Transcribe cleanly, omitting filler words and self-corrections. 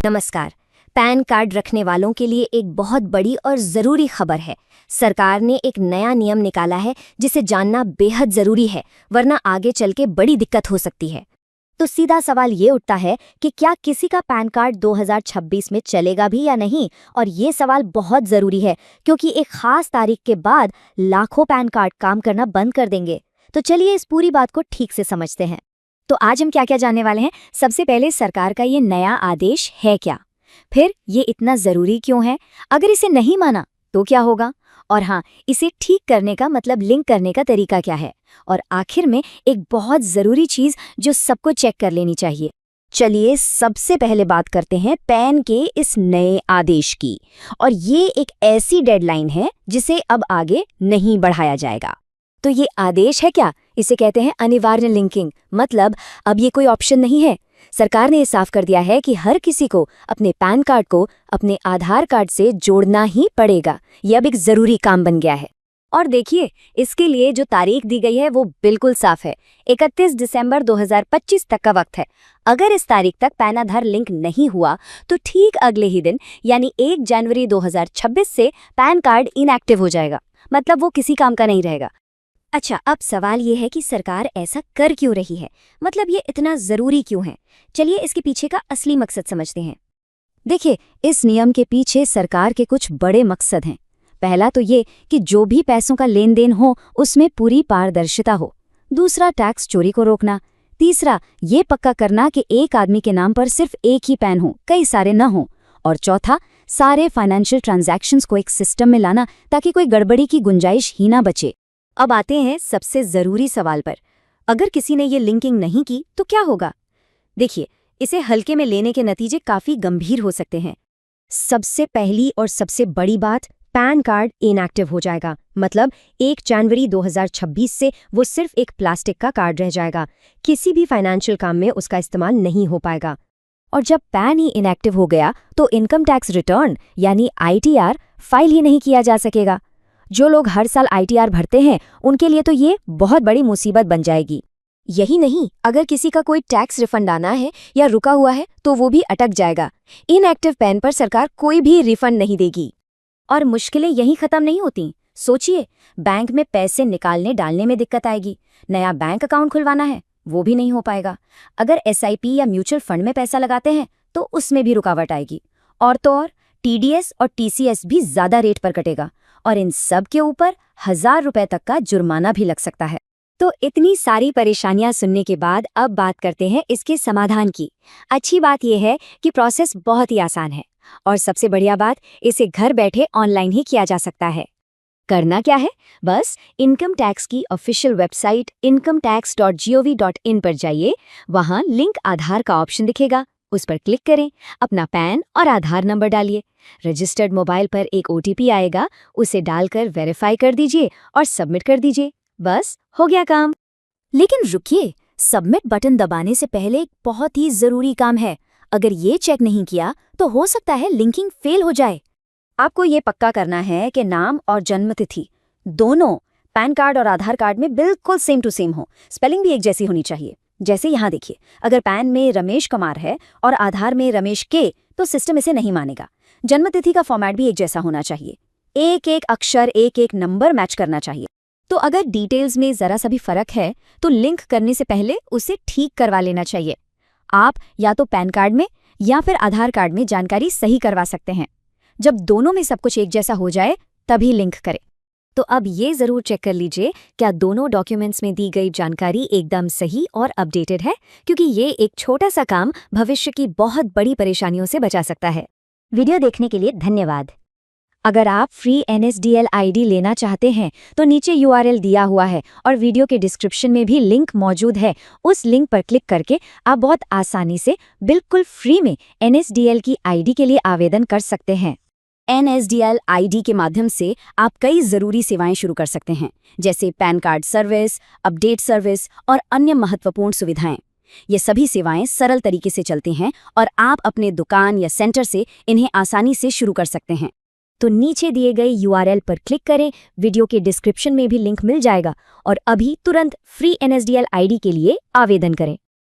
नमस्कार। Pan card रखने वालों के लिए एक बहुत बड़ी और ज़रूरी खबर है। सरकार ने एक नया नियम निकाला है जिसे जानना बेहद ज़रूरी है, वरना आगे चल के बड़ी दिक्कत हो सकती है। तो सीधा सवाल ये उठता है कि क्या किसी का पैन कार्ड 2026 में चलेगा भी या नहीं। और ये सवाल बहुत ज़रूरी है क्योंकि एक ख़ास तारीख के बाद लाखों पैन कार्ड काम करना बंद कर देंगे। तो चलिए इस पूरी बात को ठीक से समझते हैं। तो आज हम क्या क्या जानने वाले हैं। सबसे पहले सरकार का ये नया आदेश है क्या, फिर ये इतना ज़रूरी क्यों है, अगर इसे नहीं माना तो क्या होगा, और हाँ, इसे ठीक करने का मतलब लिंक करने का तरीका क्या है, और आखिर में एक बहुत ज़रूरी चीज़ जो सबको चेक कर लेनी चाहिए। चलिए सबसे पहले बात करते हैं पैन के इस नए आदेश की। और ये एक ऐसी डेडलाइन है जिसे अब आगे नहीं बढ़ाया जाएगा। तो ये आदेश है क्या, इसे कहते हैं अनिवार्य लिंकिंग। मतलब अब ये कोई ऑप्शन नहीं है। सरकार ने ये साफ कर दिया है कि हर किसी को अपने पैन कार्ड को अपने आधार कार्ड से जोड़ना ही पड़ेगा। ये अब एक ज़रूरी काम बन गया है। और देखिए, इसके लिए जो तारीख दी गई है वो बिल्कुल साफ है। 31 दिसंबर 2025 तक का वक्त है। अगर इस तारीख तक पैन आधार लिंक नहीं हुआ तो ठीक अगले ही दिन यानी 1 जनवरी 2026 से पैन कार्ड इनएक्टिव हो जाएगा। मतलब वो किसी काम का नहीं रहेगा। अच्छा, अब सवाल ये है कि सरकार ऐसा कर क्यों रही है, मतलब ये इतना ज़रूरी क्यों है। चलिए इसके पीछे का असली मकसद समझते हैं। देखिए, इस नियम के पीछे सरकार के कुछ बड़े मकसद हैं। पहला तो ये कि जो भी पैसों का लेन देन हो उसमें पूरी पारदर्शिता हो। दूसरा, टैक्स चोरी को रोकना। तीसरा, ये पक्का करना कि एक आदमी के नाम पर सिर्फ एक ही पैन हो, कई सारे न हो। और चौथा, सारे फाइनेंशियल ट्रांजैक्शंस को एक सिस्टम में लाना ताकि कोई गड़बड़ी की गुंजाइश ही ना बचे। अब आते हैं सबसे ज़रूरी सवाल पर। अगर किसी ने ये लिंकिंग नहीं की तो क्या होगा। देखिए, इसे हल्के में लेने के नतीजे काफ़ी गंभीर हो सकते हैं। सबसे पहली और सबसे बड़ी बात, पैन कार्ड इनएक्टिव हो जाएगा। मतलब 1 जनवरी 2026 से वो सिर्फ एक प्लास्टिक का कार्ड रह जाएगा। किसी भी फाइनेंशियल काम में उसका इस्तेमाल नहीं हो पाएगा। और जब पैन ही इनएक्टिव हो गया तो इनकम टैक्स रिटर्न यानी ITR फाइल ही नहीं किया जा सकेगा। जो लोग हर साल ITR भरते हैं उनके लिए तो ये बहुत बड़ी मुसीबत बन जाएगी। यही नहीं, अगर किसी का कोई टैक्स रिफंड आना है या रुका हुआ है तो वो भी अटक जाएगा। इनएक्टिव पैन पर सरकार कोई भी रिफंड नहीं देगी। और मुश्किलें यहीं ख़त्म नहीं होती। सोचिए, बैंक में पैसे निकालने डालने में दिक्कत आएगी। नया बैंक अकाउंट खुलवाना है, वो भी नहीं हो पाएगा। अगर SIP या म्यूचुअल फंड में पैसा लगाते हैं तो उसमें भी रुकावट आएगी। और तो और TDS और TCS भी ज़्यादा रेट पर कटेगा। और इन सब के ऊपर 1000 रुपए तक का जुर्माना भी लग सकता है। तो इतनी सारी परेशानियां सुनने के बाद अब बात करते हैं इसके समाधान की। अच्छी बात यह है कि प्रोसेस बहुत ही आसान है और सबसे बढ़िया बात, इसे घर बैठे ऑनलाइन ही किया जा सकता है। करना क्या है, बस इनकम टैक्स की ऑफिशियल वेबसाइट incometax.gov.in पर जाइए। वहां लिंक आधार का ऑप्शन दिखेगा, उस पर क्लिक करें, अपना पैन और आधार नंबर डालिए। रजिस्टर्ड मोबाइल पर एक OTP आएगा, उसे डालकर वेरीफाई कर दीजिए और सबमिट कर दीजिए। बस हो गया काम। लेकिन रुकिए, सबमिट बटन दबाने से पहले एक बहुत ही ज़रूरी काम है। अगर ये चेक नहीं किया तो हो सकता है लिंकिंग फेल हो जाए। आपको ये पक्का करना है कि नाम और जन्मतिथि दोनों पैन कार्ड और आधार कार्ड में बिल्कुल सेम टू सेम हो। स्पेलिंग भी एक जैसी होनी चाहिए। जैसे यहाँ देखिए, अगर पैन में रमेश कुमार है और आधार में रमेश के, तो सिस्टम इसे नहीं मानेगा। जन्मतिथि का फॉर्मेट भी एक जैसा होना चाहिए। एक एक अक्षर, एक एक नंबर मैच करना चाहिए। तो अगर डिटेल्स में ज़रा सा भी फ़र्क है तो लिंक करने से पहले उसे ठीक करवा लेना चाहिए। आप या तो पैन कार्ड में या फिर आधार कार्ड में जानकारी सही करवा सकते हैं। जब दोनों में सब कुछ एक जैसा हो जाए तभी लिंक करें। तो अब ये ज़रूर चेक कर लीजिए क्या दोनों डॉक्यूमेंट्स में दी गई जानकारी एकदम सही और अपडेटेड है, क्योंकि ये एक छोटा सा काम भविष्य की बहुत बड़ी परेशानियों से बचा सकता है। वीडियो देखने के लिए धन्यवाद। अगर आप फ्री NSDL ID लेना चाहते हैं तो नीचे URL दिया हुआ है और वीडियो के डिस्क्रिप्शन में भी लिंक मौजूद है। उस लिंक पर क्लिक करके आप बहुत आसानी से बिल्कुल फ्री में NSDL की ID के लिए आवेदन कर सकते हैं। NSDL ID के माध्यम से आप कई ज़रूरी सेवाएं शुरू कर सकते हैं, जैसे pan card service, update service और अन्य महत्वपूर्ण सुविधाएं। ये सभी सेवाएं सरल तरीके से चलती हैं और आप अपने दुकान या सेंटर से इन्हें आसानी से शुरू कर सकते हैं। तो नीचे दिए गए URL पर क्लिक करें, वीडियो के डिस्क्रिप्शन में भी लिंक मिल जाएगा और अभी तुरंत फ्री NSDL ID के लिए आवेदन करें।